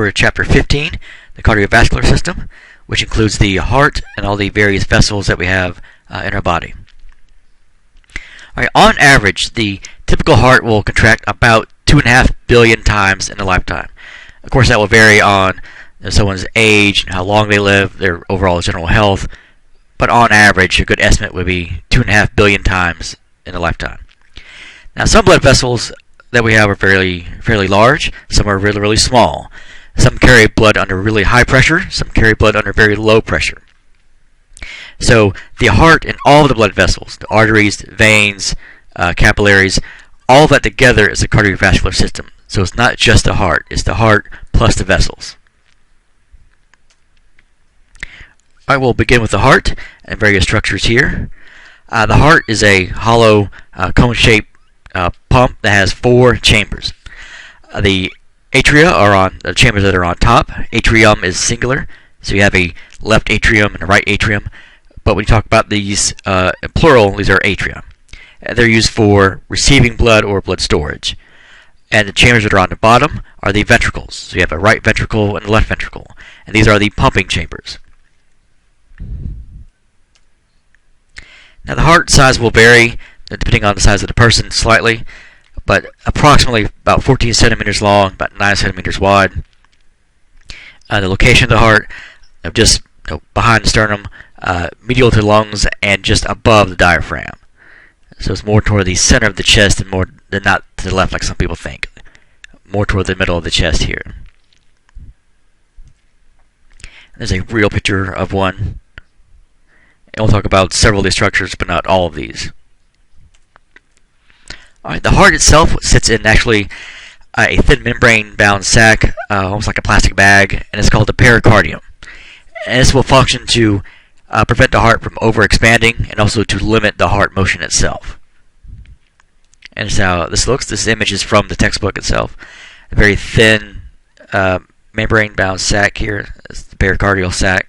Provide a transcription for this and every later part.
For Chapter 15, the cardiovascular system, which includes the heart and all the various vessels that we have in our body. All right, on average, the typical heart will contract about 2.5 billion times in a lifetime. Of course, that will vary on someone's age, how long they live, their overall general health, but on average, a good estimate would be 2.5 billion times in a lifetime. Now, some blood vessels that we have are fairly large, some are really small. Some carry blood under really high pressure, some carry blood under very low pressure. So the heart and all of the blood vessels, the arteries, veins, capillaries, all of that together is the cardiovascular system. So it's not just the heart, it's the heart plus the vessels. All right, we'll begin with the heart and various structures here. The heart is a hollow cone-shaped pump that has 4 chambers. The atria are on the chambers that are on top. Atrium is singular, so you have a left atrium and a right atrium. But when you talk about these in plural, these are atria. They're used for receiving blood or blood storage. And the chambers that are on the bottom are the ventricles. So you have a right ventricle and a left ventricle. And these are the pumping chambers. Now the heart size will vary depending on the size of the person slightly, but approximately about 14 centimeters long, about 9 centimeters wide. The location of the heart, just behind the sternum, medial to the lungs, and just above the diaphragm. So it's more toward the center of the chest and more than not to the left like some people think. More toward the middle of the chest here. There's a real picture of one. And we'll talk about several of these structures, but not all of these. Alright, the heart itself sits in actually a thin membrane-bound sac, almost like a plastic bag, and it's called the pericardium. And this will function to prevent the heart from overexpanding and also to limit the heart motion itself. And this is how this looks. This image is from the textbook itself. A very thin membrane-bound sac here. It's the pericardial sac.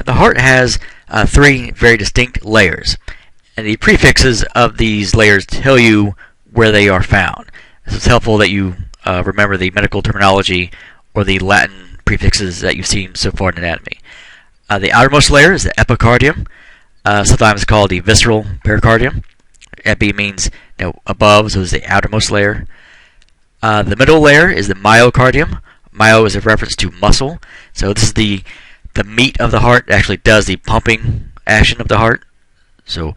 The heart has 3 very distinct layers, and the prefixes of these layers tell you where they are found. So it's helpful that you remember the medical terminology or the Latin prefixes that you've seen so far in anatomy. The outermost layer is the epicardium, sometimes called the visceral pericardium. Epi means above, so it's the outermost layer. The middle layer is the myocardium. Myo is a reference to muscle, so this is the meat of the heart that actually does the pumping action of the heart. So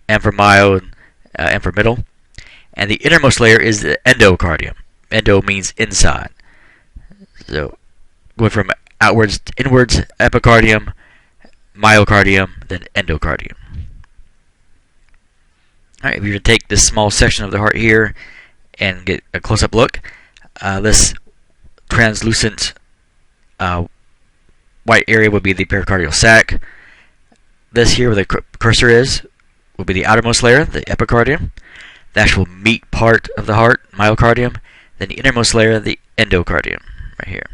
M for myo and M for middle. And the innermost layer is the endocardium. Endo means inside. So going from outwards to inwards, epicardium, myocardium, then endocardium. Alright, if you were to take this small section of the heart here and get a close-up look, this translucent white area would be the pericardial sac. This here where the cursor is will be the outermost layer, the epicardium. The actual meat part of the heart, myocardium. Then the innermost layer, the endocardium, right here.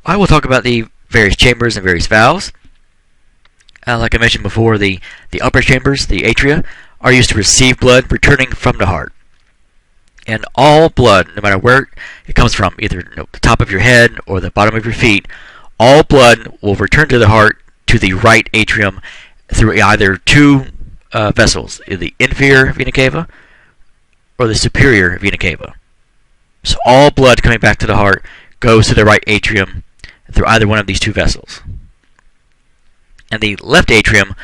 I will talk about the various chambers and various valves. Like I mentioned before, the upper chambers, the atria, are used to receive blood returning from the heart. And all blood, no matter where it comes from, either the top of your head or the bottom of your feet, all blood will return to the heart to the right atrium through either 2 vessels, either the inferior vena cava or the superior vena cava. So all blood coming back to the heart goes to the right atrium through either one of these 2 vessels. And the left atrium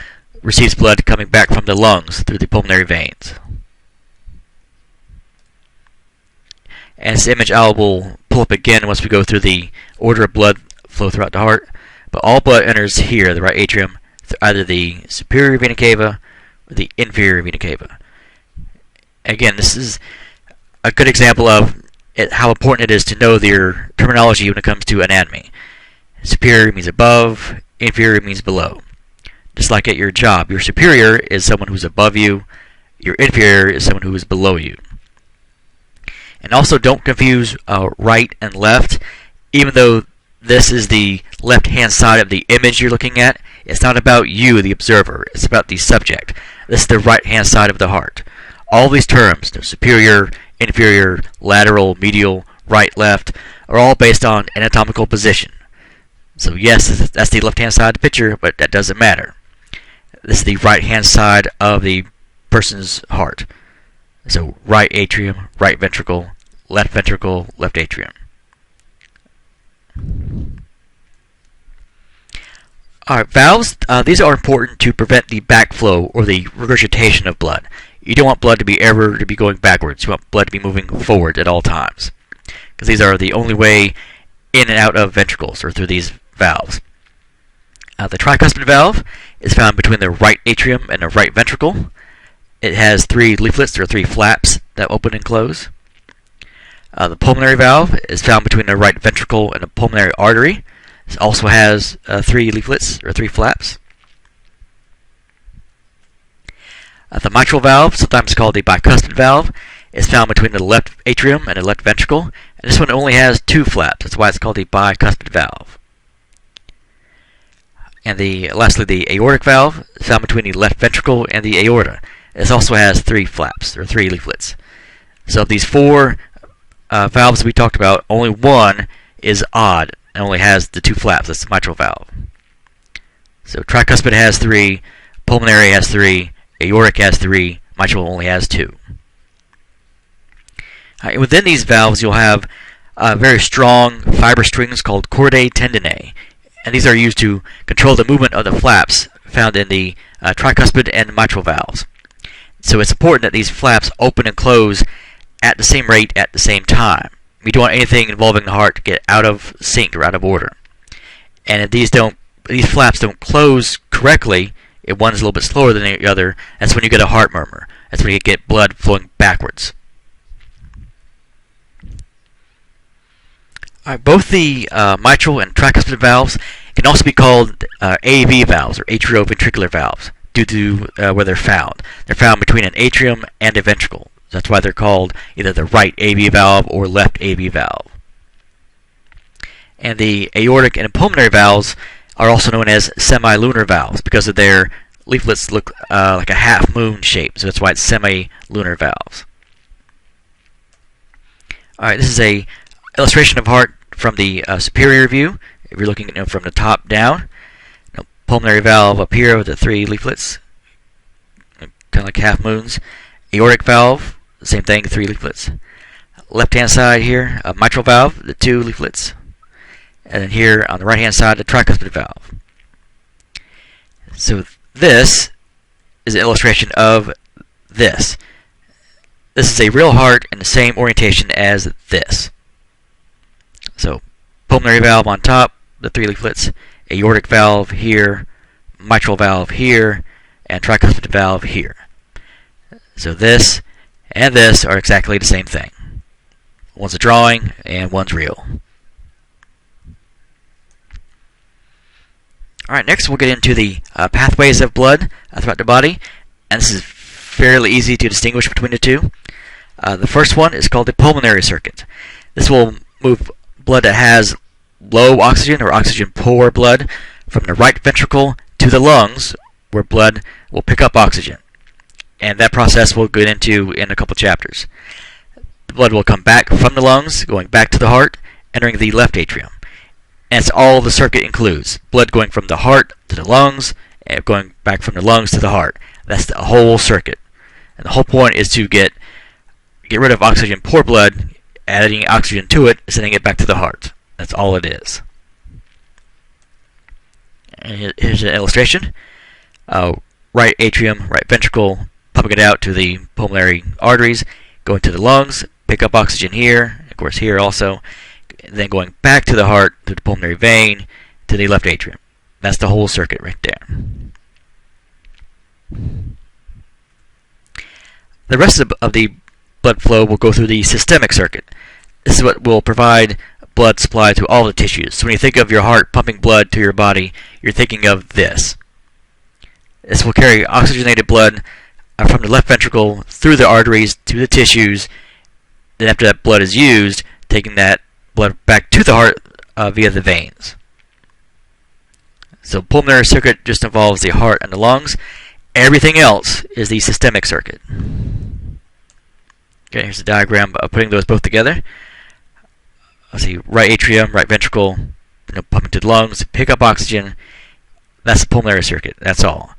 receives blood coming back from the lungs through the pulmonary veins. And this image I will pull up again once we go through the order of blood flow throughout the heart. But all blood enters here, the right atrium, through either the superior vena cava or the inferior vena cava. Again, this is a good example of how important it is to know your terminology when it comes to anatomy. Superior means above, inferior means below. Just like at your job, your superior is someone who's above you, your inferior is someone who is below you. And also don't confuse right and left. Even though this is the left-hand side of the image you're looking at, it's not about you, the observer. It's about the subject. This is the right-hand side of the heart. All these terms, superior, inferior, lateral, medial, right, left, are all based on anatomical position. So yes, that's the left-hand side of the picture, but that doesn't matter. This is the right-hand side of the person's heart. So right atrium, right ventricle, left atrium. Alright, valves, these are important to prevent the backflow or the regurgitation of blood. You don't want blood to be going backwards. You want blood to be moving forward at all times, because these are the only way in and out of ventricles, or through these valves. The tricuspid valve is found between the right atrium and the right ventricle. It has 3 leaflets, or 3 flaps, that open and close. The pulmonary valve is found between the right ventricle and the pulmonary artery. It also has 3 leaflets, or 3 flaps. The mitral valve, sometimes called the bicuspid valve, is found between the left atrium and the left ventricle. And this one only has 2 flaps. That's why it's called the bicuspid valve. And lastly, the aortic valve is found between the left ventricle and the aorta. This also has 3 flaps, or 3 leaflets. So of these 4 valves we talked about, only one is odd and only has the 2 flaps. That's the mitral valve. So tricuspid has 3, pulmonary has 3, aortic has 3, mitral only has 2. Within these valves, you'll have very strong fiber strings called chordae tendineae, and these are used to control the movement of the flaps found in the tricuspid and mitral valves. So it's important that these flaps open and close at the same rate at the same time. We don't want anything involving the heart to get out of sync or out of order. And if these flaps don't close correctly, if one's a little bit slower than the other, that's when you get a heart murmur. That's when you get blood flowing backwards. Both the mitral and tricuspid valves can also be called AV valves, or atrioventricular valves, due to where they're found. They're found between an atrium and a ventricle. That's why they're called either the right AV valve or left AV valve. And the aortic and pulmonary valves are also known as semilunar valves because of their leaflets look like a half moon shape, so that's why it's semilunar valves. Alright, this is a illustration of heart from the superior view. If you're looking from the top down, pulmonary valve up here with the 3 leaflets, kind of like half moons. Aortic valve, same thing, 3 leaflets. Left hand side here, mitral valve, the 2 leaflets. And then here on the right hand side, the tricuspid valve. So this is an illustration of this. This is a real heart in the same orientation as this. So pulmonary valve on top, the 3 leaflets, aortic valve here, mitral valve here, and tricuspid valve here. So this and this are exactly the same thing. One's a drawing and one's real. Alright, next we'll get into the pathways of blood throughout the body, and this is fairly easy to distinguish between the two. The first one is called the pulmonary circuit. This will move blood that has low oxygen or oxygen poor blood from the right ventricle to the lungs, where blood will pick up oxygen. And that process we'll get into in a couple chapters. The blood will come back from the lungs, going back to the heart, entering the left atrium. And that's all the circuit includes. Blood going from the heart to the lungs, and going back from the lungs to the heart. That's the whole circuit. And the whole point is to get rid of oxygen poor blood, adding oxygen to it, sending it back to the heart. That's all it is. And here's an illustration. Right atrium, right ventricle, pumping it out to the pulmonary arteries, going to the lungs, pick up oxygen here, of course here also, and then going back to the heart, to the pulmonary vein, to the left atrium. That's the whole circuit right there. The rest of the blood flow will go through the systemic circuit. This is what will provide blood supply to all the tissues. So when you think of your heart pumping blood to your body, you're thinking of this. This will carry oxygenated blood from the left ventricle through the arteries to the tissues. Then after that blood is used, taking that blood back to the heart via the veins. So pulmonary circuit just involves the heart and the lungs, Everything else is the systemic circuit. Okay, here's a diagram of putting those both together. Let's see, right atrium, right ventricle, pumping to the lungs, pick up oxygen. That's the pulmonary circuit. That's all.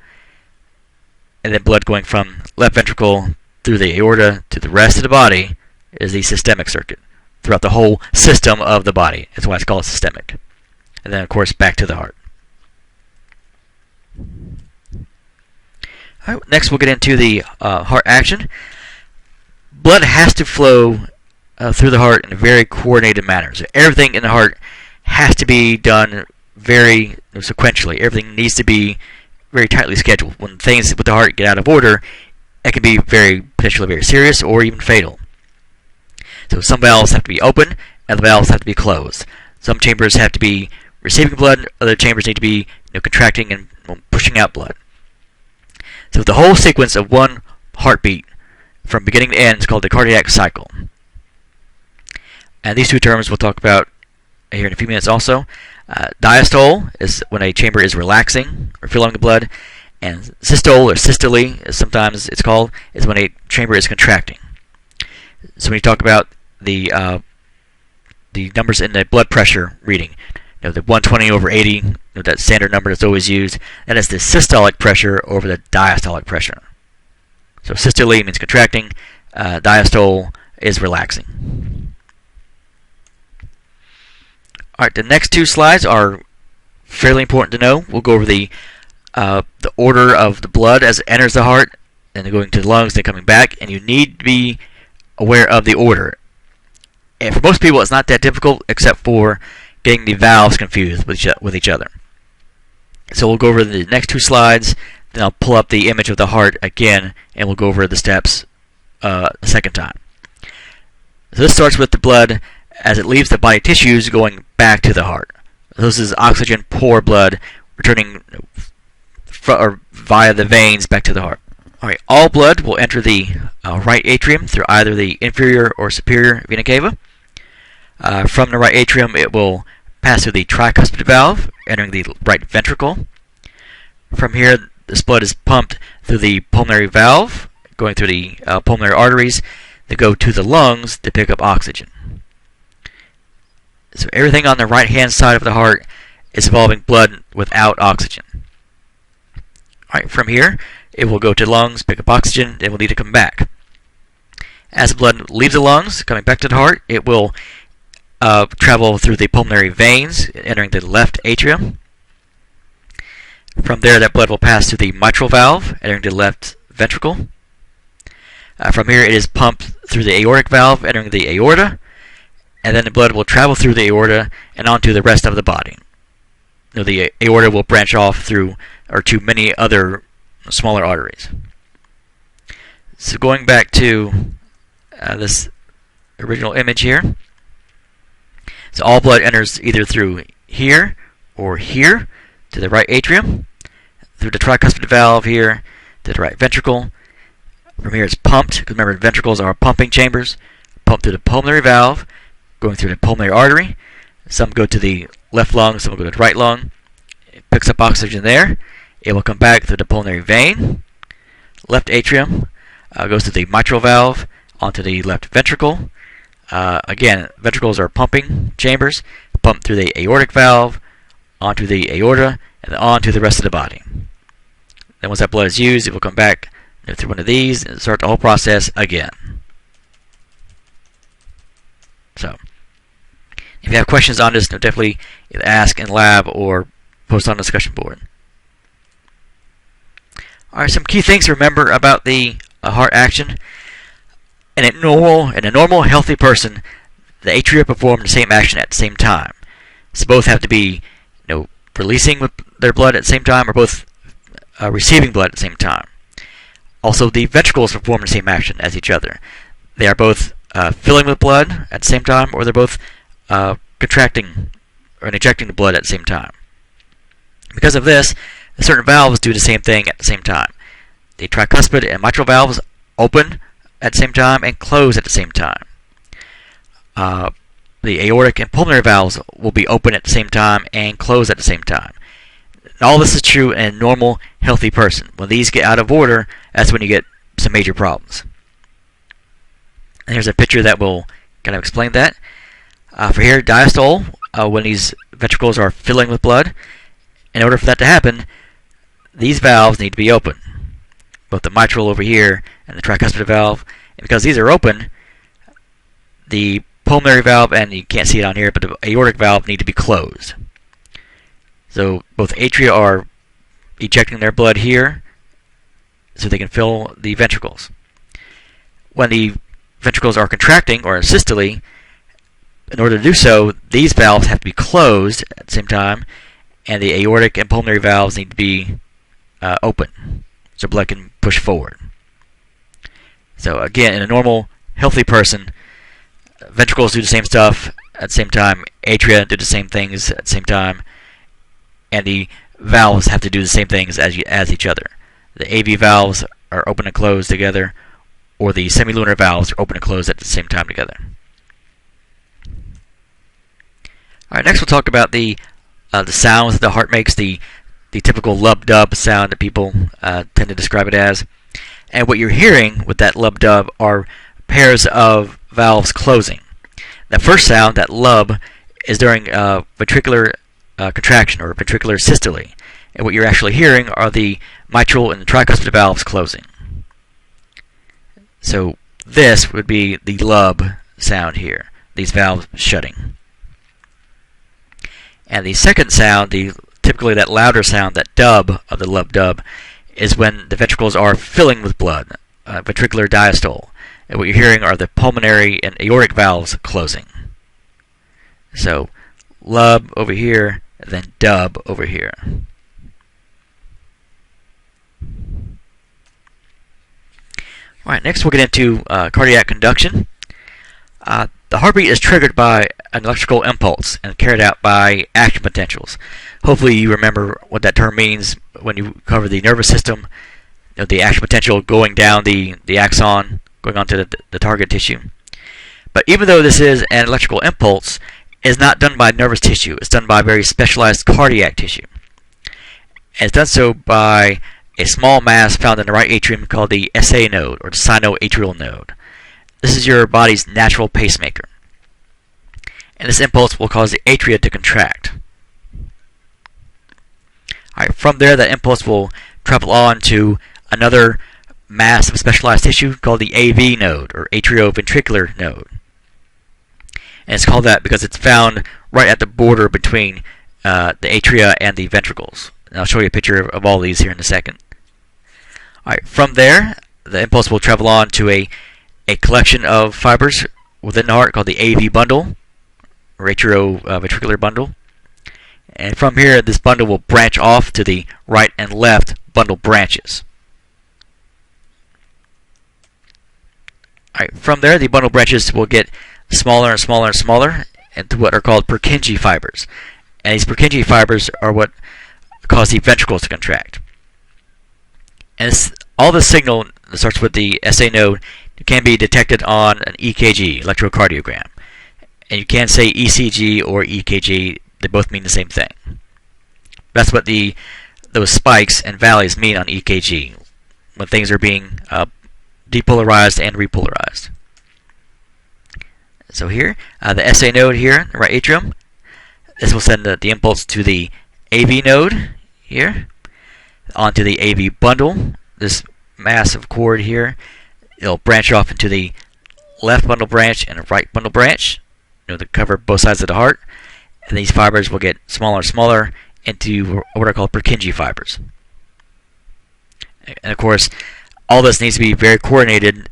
And then blood going from left ventricle through the aorta to the rest of the body is the systemic circuit throughout the whole system of the body. That's why it's called systemic. And then, of course, back to the heart. All right, next, we'll get into the heart action. Blood has to flow through the heart in a very coordinated manner. So everything in the heart has to be done very sequentially. Everything needs to be very tightly scheduled. When things with the heart get out of order, it can be potentially very serious or even fatal. So some valves have to be open, and the valves have to be closed. Some chambers have to be receiving blood, other chambers need to be contracting and pushing out blood. So the whole sequence of one heartbeat from beginning to end is called the cardiac cycle. And these two terms we'll talk about here in a few minutes also. Diastole is when a chamber is relaxing or filling the blood, and systole or systole, as sometimes it's called, is when a chamber is contracting. So when you talk about the numbers in the blood pressure reading, the 120/80, that standard number that's always used, that is the systolic pressure over the diastolic pressure. So systole means contracting, diastole is relaxing. Alright, the next two slides are fairly important to know. We'll go over the order of the blood as it enters the heart, and then going to the lungs, then coming back, and you need to be aware of the order. And for most people, it's not that difficult, except for getting the valves confused with each other. So we'll go over the next two slides, then I'll pull up the image of the heart again, and we'll go over the steps a second time. So this starts with the blood as it leaves the body tissues going back to the heart. This is oxygen-poor blood returning via the veins back to the heart. Alright, all blood will enter the right atrium through either the inferior or superior vena cava. From the right atrium, it will pass through the tricuspid valve, entering the right ventricle. From here, this blood is pumped through the pulmonary valve, going through the pulmonary arteries, that go to the lungs to pick up oxygen. So everything on the right-hand side of the heart is involving blood without oxygen. Alright, from here, it will go to the lungs, pick up oxygen, then will need to come back. As the blood leaves the lungs, coming back to the heart, it will travel through the pulmonary veins, entering the left atrium. From there, that blood will pass through the mitral valve, entering the left ventricle. From here, it is pumped through the aortic valve, entering the aorta, and then the blood will travel through the aorta and onto the rest of the body. The aorta will branch off to many other smaller arteries. So going back to this original image here, so all blood enters either through here or here to the right atrium, through the tricuspid valve here to the right ventricle. From here it's pumped, because remember ventricles are pumping chambers, pumped through the pulmonary valve, going through the pulmonary artery. Some go to the left lung, some will go to the right lung. It picks up oxygen there. It will come back through the pulmonary vein, left atrium, goes to the mitral valve, onto the left ventricle. Again, ventricles are pumping chambers, pumped through the aortic valve, onto the aorta, and then on to the rest of the body. Then once that blood is used, it will come back through one of these and start the whole process again. So, if you have questions on this, definitely either ask in lab or post on the discussion board. Alright, some key things to remember about the heart action. In a normal, healthy person, the atria perform the same action at the same time. So both have to be, releasing their blood at the same time, or both receiving blood at the same time. Also, the ventricles perform the same action as each other. They are both filling with blood at the same time, or they're both contracting or injecting the blood at the same time. Because of this, certain valves do the same thing at the same time. The tricuspid and mitral valves open at the same time and close at the same time. The aortic and pulmonary valves will be open at the same time and close at the same time. And all this is true in a normal, healthy person. When these get out of order, that's when you get some major problems. And here's a picture that will kind of explain that. For here, diastole, when these ventricles are filling with blood, in order for that to happen, these valves need to be open. Both the mitral over here and the tricuspid valve. And because these are open, the pulmonary valve, and you can't see it on here, but the aortic valve need to be closed. So both atria are ejecting their blood here so they can fill the ventricles. When the ventricles are contracting, or systole, in order to do so, these valves have to be closed at the same time, and the aortic and pulmonary valves need to be open so blood can push forward. So again, in a normal, healthy person, ventricles do the same stuff at the same time, atria do the same things at the same time, and the valves have to do the same things as each other. The AV valves are open and closed together, or the semilunar valves are open and closed at the same time together. Alright, next we'll talk about the sounds that the heart makes, the typical lub-dub sound that people tend to describe it as. And what you're hearing with that lub-dub are pairs of valves closing. The first sound, that lub, is during ventricular contraction, or ventricular systole. And what you're actually hearing are the mitral and the tricuspid valves closing. So this would be the lub sound here, these valves shutting. And the second sound, typically that louder sound, that dub of the lub-dub, is when the ventricles are filling with blood, ventricular diastole. And what you're hearing are the pulmonary and aortic valves closing. So lub over here, and then dub over here. Alright, next we'll get into cardiac conduction. The heartbeat is triggered by an electrical impulse and carried out by action potentials. Hopefully you remember what that term means when you cover the nervous system. You know, the action potential going down the axon, going onto the target tissue. But even though this is an electrical impulse, it's not done by nervous tissue. It's done by very specialized cardiac tissue. And it's done so by a small mass found in the right atrium called the SA node, or the sinoatrial node. This is your body's natural pacemaker. And this impulse will cause the atria to contract. Alright, from there, that impulse will travel on to another mass of specialized tissue called the AV node, or atrioventricular node. And it's called that because it's found right at the border between the atria and the ventricles. And I'll show you a picture of all these here in a second. Alright, from there, the impulse will travel on to a collection of fibers within the heart called the AV bundle, or atrioventricular bundle. And from here, this bundle will branch off to the right and left bundle branches. Alright, from there, the bundle branches will get smaller and smaller and smaller into what are called Purkinje fibers. And these Purkinje fibers are what cause the ventricles to contract. And all the signal that starts with the SA node can be detected on an EKG, electrocardiogram. And you can say ECG or EKG, they both mean the same thing. That's what those spikes and valleys mean on EKG, when things are being depolarized and repolarized. So here, the SA node here, the right atrium, this will send the impulse to the AV node here, onto the AV bundle, this massive cord here. It'll branch off into the left bundle branch and the right bundle branch, to cover both sides of the heart. And these fibers will get smaller and smaller into what are called Purkinje fibers. And of course, all this needs to be very coordinated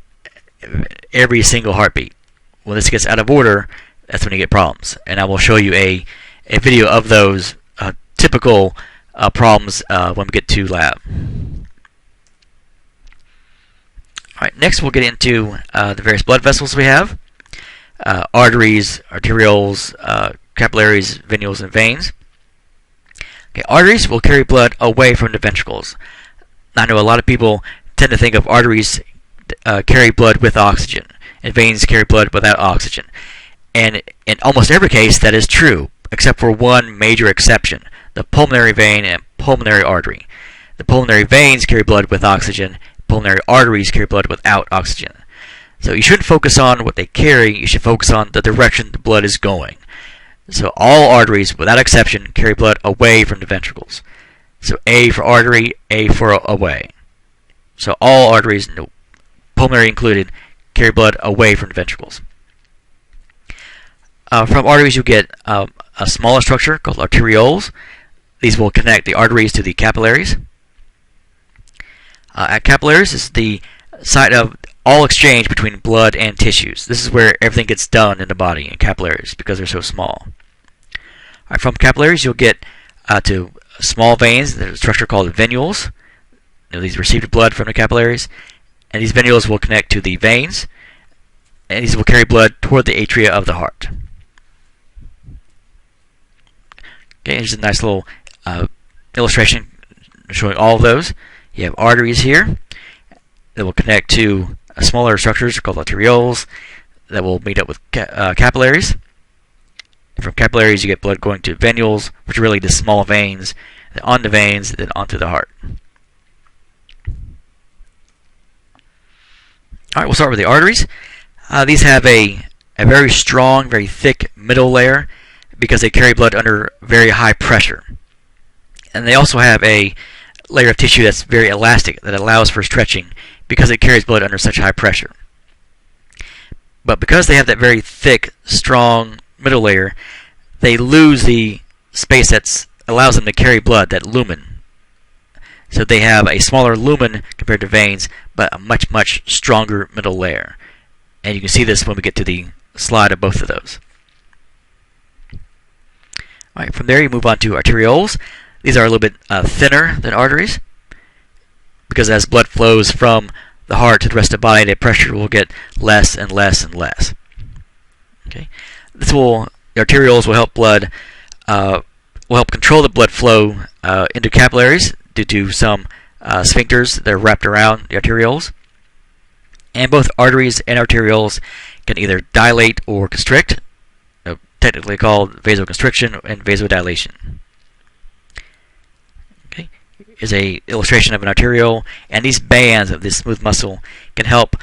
every single heartbeat. When this gets out of order, that's when you get problems. And I will show you a video of those typical problems when we get to lab. Alright, next we'll get into the various blood vessels we have. Arteries, arterioles, capillaries, venules, and veins. Okay, arteries will carry blood away from the ventricles. I know a lot of people tend to think of arteries carry blood with oxygen, and veins carry blood without oxygen. And in almost every case, that is true, except for one major exception. The pulmonary vein and pulmonary artery. The pulmonary veins carry blood with oxygen. Pulmonary arteries carry blood without oxygen. So you shouldn't focus on what they carry, you should focus on the direction the blood is going. So all arteries, without exception, carry blood away from the ventricles. So A for artery, A for away. So all arteries, pulmonary included, carry blood away from the ventricles. From arteries you get a smaller structure called arterioles. These will connect the arteries to the capillaries. At capillaries is the site of all exchange between blood and tissues. This is where everything gets done in the body in capillaries because they're so small. From capillaries you'll get to small veins. There's a structure called venules. These receive blood from the capillaries, and these venules will connect to the veins, and these will carry blood toward the atria of the heart. Okay, here's a nice little illustration showing all of those. You have arteries here that will connect to smaller structures called arterioles that will meet up with capillaries. From capillaries, you get blood going to venules, which are really the small veins, then on the veins, then onto the heart. Alright, we'll start with the arteries. These have a very strong, very thick middle layer because they carry blood under very high pressure. And they also have a layer of tissue that's very elastic that allows for stretching because it carries blood under such high pressure. But because they have that very thick, strong middle layer, they lose the space that allows them to carry blood, that lumen. So they have a smaller lumen compared to veins, but a much, much stronger middle layer. And you can see this when we get to the slide of both of those. Alright, from there you move on to arterioles. These are a little bit thinner than arteries, because as blood flows from the heart to the rest of the body, the pressure will get less and less and less. Okay, the arterioles will help control the blood flow into capillaries due to some sphincters that are wrapped around the arterioles. And both arteries and arterioles can either dilate or constrict, technically called vasoconstriction and vasodilation. Okay, here's an illustration of an arteriole, and these bands of this smooth muscle can help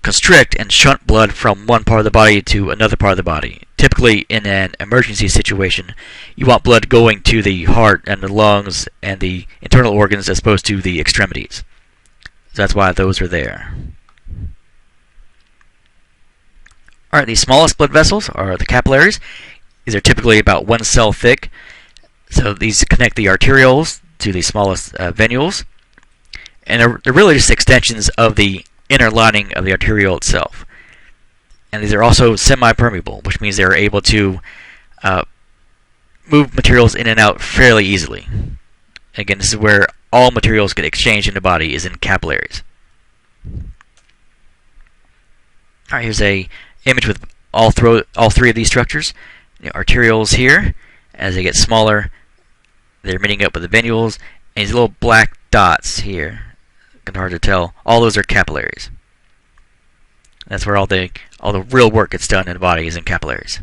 constrict and shunt blood from one part of the body to another part of the body. Typically, in an emergency situation, you want blood going to the heart and the lungs and the internal organs as opposed to the extremities. So that's why those are there. Alright, the smallest blood vessels are the capillaries. These are typically about 1 cell thick. So these connect the arterioles to the smallest venules. And they're really just extensions of the inner lining of the arteriole itself. And these are also semi-permeable, which means they're able to move materials in and out fairly easily. Again, this is where all materials get exchanged in the body, is in capillaries. Alright, here's a image with all three of these structures. The arterioles here, as they get smaller, they're meeting up with the venules, and these little black dots here, kind of hard to tell, all those are capillaries. That's where all the real work gets done in the body, is in capillaries.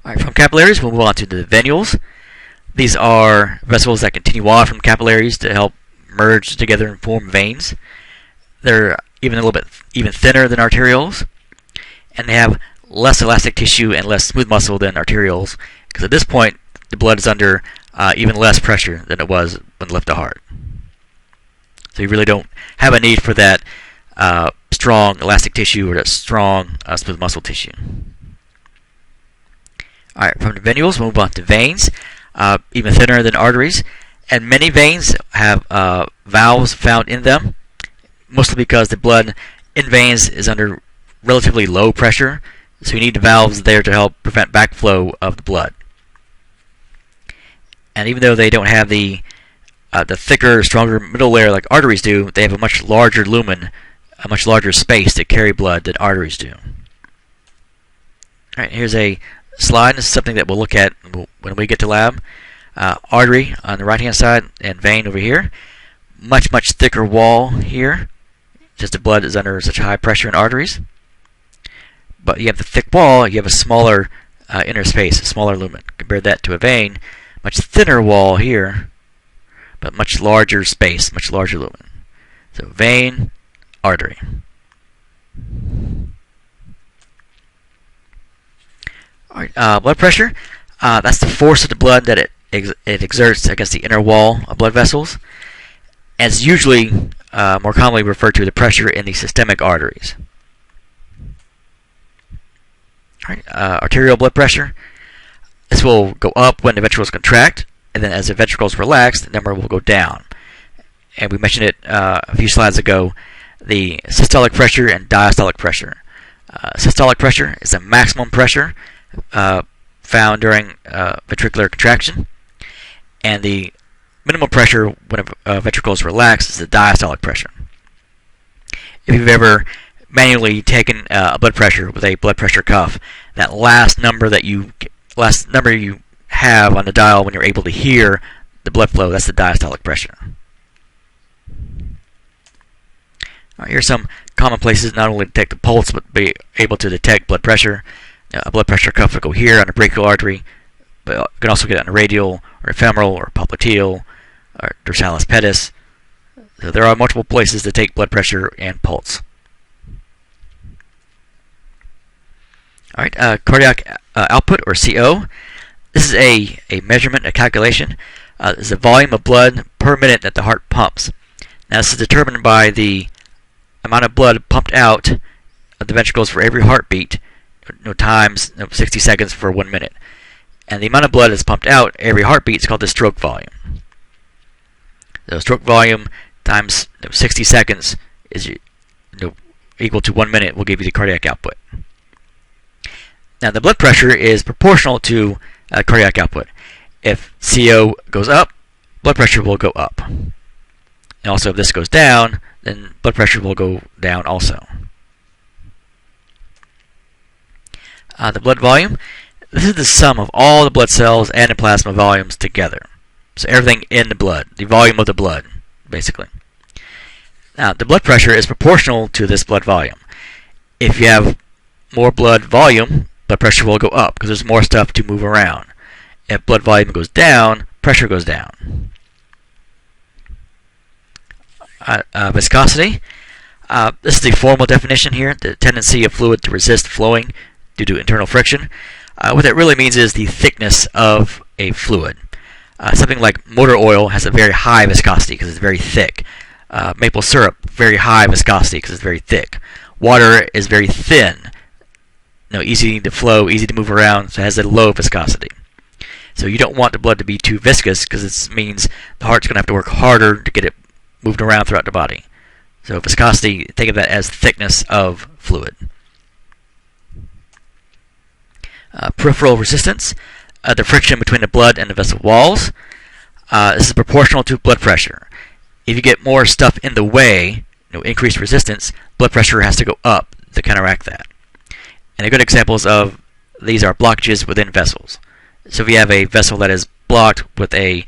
Alright, from capillaries we'll move on to the venules. These are vessels that continue on from capillaries to help merge together and form veins. They're even a little bit thinner than arterioles, and they have less elastic tissue and less smooth muscle than arterioles, because at this point the blood is under even less pressure than it was when it left the heart. So you really don't have a need for that strong elastic tissue or that strong smooth muscle tissue. Alright, from the venules we'll move on to veins, even thinner than arteries, and many veins have valves found in them, mostly because the blood in veins is under relatively low pressure, so you need the valves there to help prevent backflow of the blood. And even though they don't have the thicker, stronger middle layer like arteries do, they have a much larger lumen, a much larger space to carry blood than arteries do. Alright, here's a slide. This is something that we'll look at when we get to lab. Artery on the right hand side and vein over here. Much thicker wall here, just the blood is under such high pressure in arteries. But you have the thick wall, you have a smaller inner space, a smaller lumen. Compare that to a vein, much thinner wall here, but much larger space, much larger lumen. So vein, artery. All right, blood pressure. That's the force of the blood that it exerts against the inner wall of blood vessels. And it's usually more commonly referred to the pressure in the systemic arteries. All right, arterial blood pressure. This will go up when the ventricles contract, and then as the ventricles relax, the number will go down. And we mentioned it a few slides ago, the systolic pressure and diastolic pressure. Systolic pressure is the maximum pressure found during ventricular contraction, and the minimal pressure when a ventricle is relaxed is the diastolic pressure. If you've ever manually taken a blood pressure with a blood pressure cuff, that last number you have on the dial when you're able to hear the blood flow, that's the diastolic pressure. All right, here's some common places not only to detect the pulse, but be able to detect blood pressure. A blood pressure cuff will go here on the brachial artery, but you can also get it on the radial, or femoral, or popliteal, or dorsalis pedis. So there are multiple places to take blood pressure and pulse. All right, cardiac output, or CO. This is a measurement, a calculation. This is the volume of blood per minute that the heart pumps. Now this is determined by the amount of blood pumped out of the ventricles for every heartbeat, times 60 seconds for 1 minute. And the amount of blood that's pumped out every heartbeat is called the stroke volume. So stroke volume times 60 seconds is equal to 1 minute will give you the cardiac output. Now the blood pressure is proportional to cardiac output. If CO goes up, blood pressure will go up. And also if this goes down, then blood pressure will go down also. The blood volume. This is the sum of all the blood cells and the plasma volumes together. So everything in the blood, the volume of the blood, basically. Now, the blood pressure is proportional to this blood volume. If you have more blood volume, blood pressure will go up because there's more stuff to move around. If blood volume goes down, pressure goes down. Viscosity. This is the formal definition here, the tendency of fluid to resist flowing due to internal friction. What that really means is the thickness of a fluid. Something like motor oil has a very high viscosity because it's very thick. Maple syrup, very high viscosity because it's very thick. Water is very thin, easy to flow, easy to move around, so it has a low viscosity. So you don't want the blood to be too viscous because this means the heart's going to have to work harder to get it moved around throughout the body. So viscosity, think of that as thickness of fluid. Peripheral resistance, the friction between the blood and the vessel walls. This is proportional to blood pressure. If you get more stuff in the way, increased resistance, blood pressure has to go up to counteract that. And the good examples of these are blockages within vessels. So if you have a vessel that is blocked with a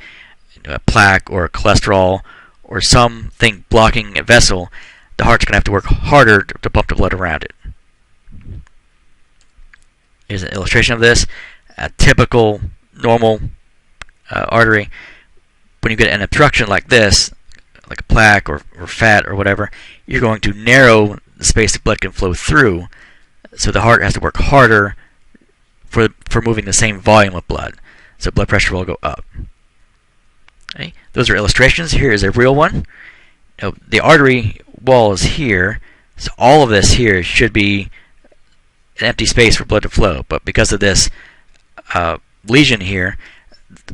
plaque or cholesterol or something blocking a vessel, the heart's going to have to work harder to pump the blood around it. Here's an illustration of this. A typical, normal artery, when you get an obstruction like this, like a plaque or fat or whatever, you're going to narrow the space that blood can flow through, so the heart has to work harder for moving the same volume of blood. So blood pressure will go up. Okay. Those are illustrations. Here is a real one. The artery wall is here, so all of this here should be an empty space for blood to flow. But because of this lesion here,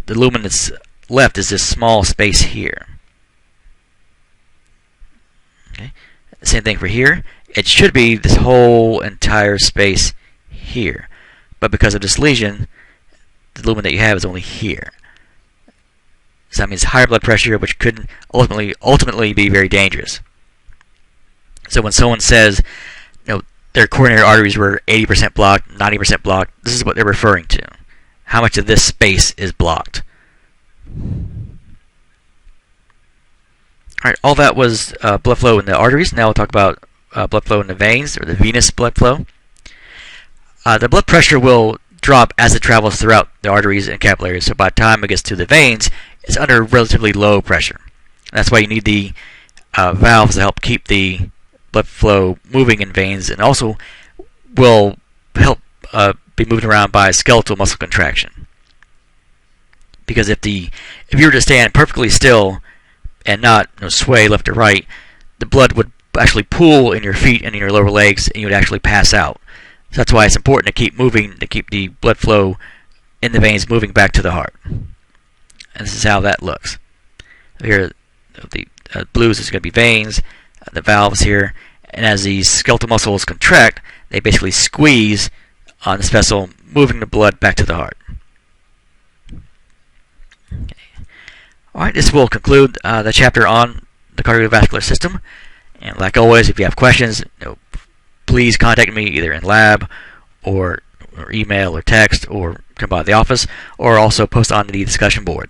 the lumen that's left is this small space here. Okay. Same thing for here. It should be this whole entire space here. But because of this lesion, the lumen that you have is only here. So that means higher blood pressure, which could ultimately be very dangerous. So when someone says, their coronary arteries were 80% blocked, 90% blocked, this is what they're referring to. How much of this space is blocked? Alright, all that was blood flow in the arteries. Now we'll talk about blood flow in the veins, or the venous blood flow. The blood pressure will drop as it travels throughout the arteries and capillaries. So by the time it gets to the veins, it's under relatively low pressure. That's why you need the valves to help keep the blood flow moving in veins, and also will help be moved around by skeletal muscle contraction. Because if you were to stand perfectly still and not sway left or right, the blood would actually pool in your feet and in your lower legs, and you would actually pass out. So that's why it's important to keep moving, to keep the blood flow in the veins moving back to the heart. And this is how that looks. Here, the blues is going to be veins, the valves here, and as these skeletal muscles contract, they basically squeeze on this vessel, moving the blood back to the heart. Okay. Alright, this will conclude the chapter on the cardiovascular system. And like always, if you have questions, please contact me either in lab or email or text, or come by the office, or also post on the discussion board.